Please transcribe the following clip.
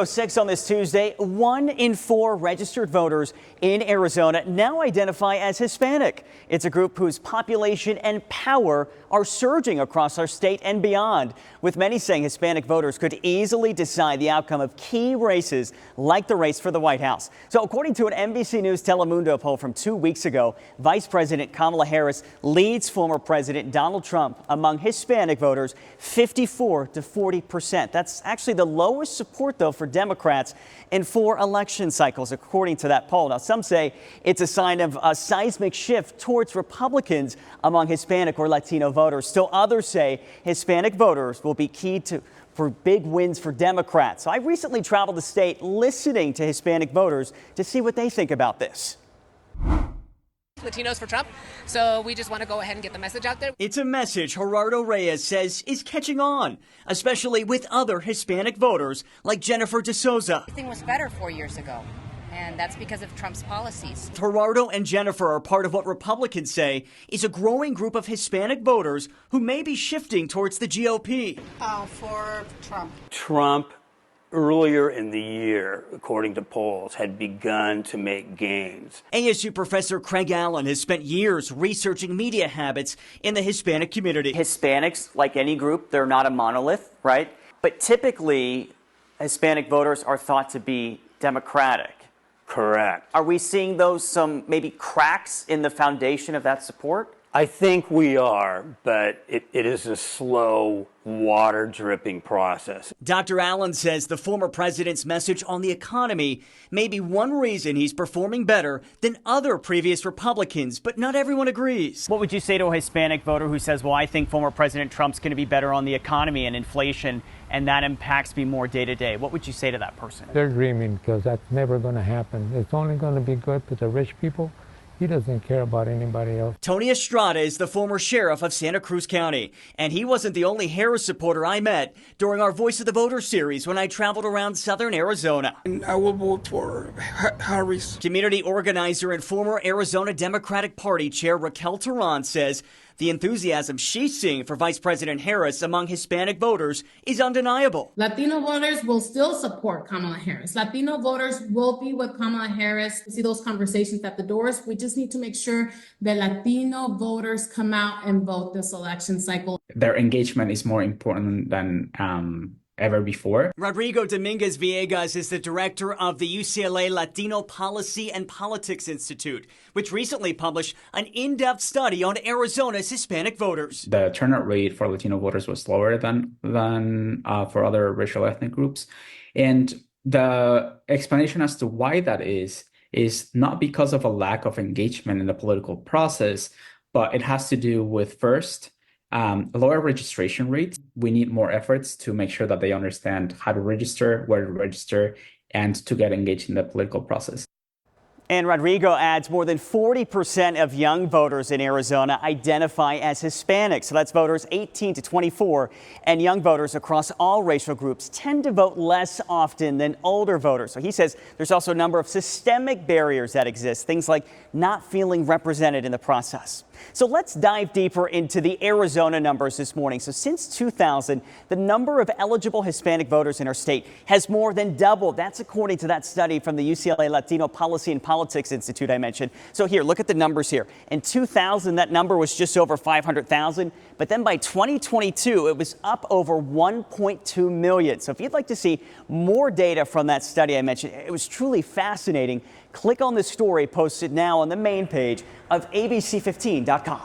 6 on this Tuesday, 1 in 4 registered voters in Arizona now identify as Hispanic. It's a group whose population and power are surging across our state and beyond, with many saying Hispanic voters could easily decide the outcome of key races like the race for the White House. So according to an NBC News Telemundo poll from 2 weeks ago, Vice President Kamala Harris leads former President Donald Trump among Hispanic voters 54 to 40%. That's actually the lowest support, though, for Democrats in 4 election cycles, according to that poll. Now, some say it's a sign of a seismic shift towards Republicans among Hispanic or Latino voters. Still, others say Hispanic voters will be key for big wins for Democrats. So I recently traveled the state listening to Hispanic voters to see what they think about this. Latinos for Trump, so we just want to go ahead and get the message out there. It's a message Gerardo Reyes says is catching on, especially with other Hispanic voters like Jennifer DeSouza. Everything was better 4 years ago, and that's because of Trump's policies. Gerardo and Jennifer are part of what Republicans say is a growing group of Hispanic voters who may be shifting towards the GOP. For Trump. Trump, earlier in the year, according to polls, had begun to make gains. ASU professor Craig Allen has spent years researching media habits in the Hispanic community. Hispanics, like any group, they're not a monolith, right? But typically, Hispanic voters are thought to be Democratic. Correct. Are we seeing some maybe cracks in the foundation of that support? I think we are, but it is a slow, water-dripping process. Dr. Allen says the former president's message on the economy may be one reason he's performing better than other previous Republicans, but not everyone agrees. What would you say to a Hispanic voter who says, well, I think former President Trump's going to be better on the economy and inflation, and that impacts me more day to day? What would you say to that person? They're dreaming, because that's never going to happen. It's only going to be good for the rich people. He doesn't care about anybody else. Tony Estrada is the former sheriff of Santa Cruz County, and he wasn't the only Harris supporter I met during our Voice of the Voter series when I traveled around southern Arizona. And I will vote for Harris. Community organizer and former Arizona Democratic Party chair Raquel Teran says the enthusiasm she's seeing for Vice President Harris among Hispanic voters is undeniable. Latino voters will still support Kamala Harris. Latino voters will be with Kamala Harris. We see those conversations at the doors. We just need to make sure that Latino voters come out and vote this election cycle. Their engagement is more important than ever before. Rodrigo Dominguez Villegas is the director of the UCLA Latino Policy and Politics Institute, which recently published an in-depth study on Arizona's Hispanic voters. The turnout rate for Latino voters was lower than for other racial ethnic groups. And the explanation as to why that is not because of a lack of engagement in the political process, but it has to do with, first, lower registration rates. We need more efforts to make sure that they understand how to register, where to register, and to get engaged in the political process. And Rodrigo adds more than 40% of young voters in Arizona identify as Hispanic. So that's voters 18 to 24. And young voters across all racial groups tend to vote less often than older voters. So he says there's also a number of systemic barriers that exist, things like not feeling represented in the process. So let's dive deeper into the Arizona numbers this morning. So since 2000, the number of eligible Hispanic voters in our state has more than doubled. That's according to that study from the UCLA Latino Policy and Politics Institute I mentioned. So here, look at the numbers here. In 2000, that number was just over 500,000. But then by 2022, it was up over 1.2 million. So if you'd like to see more data from that study I mentioned, it was truly fascinating. Click on the story posted now on the main page of abc15.com.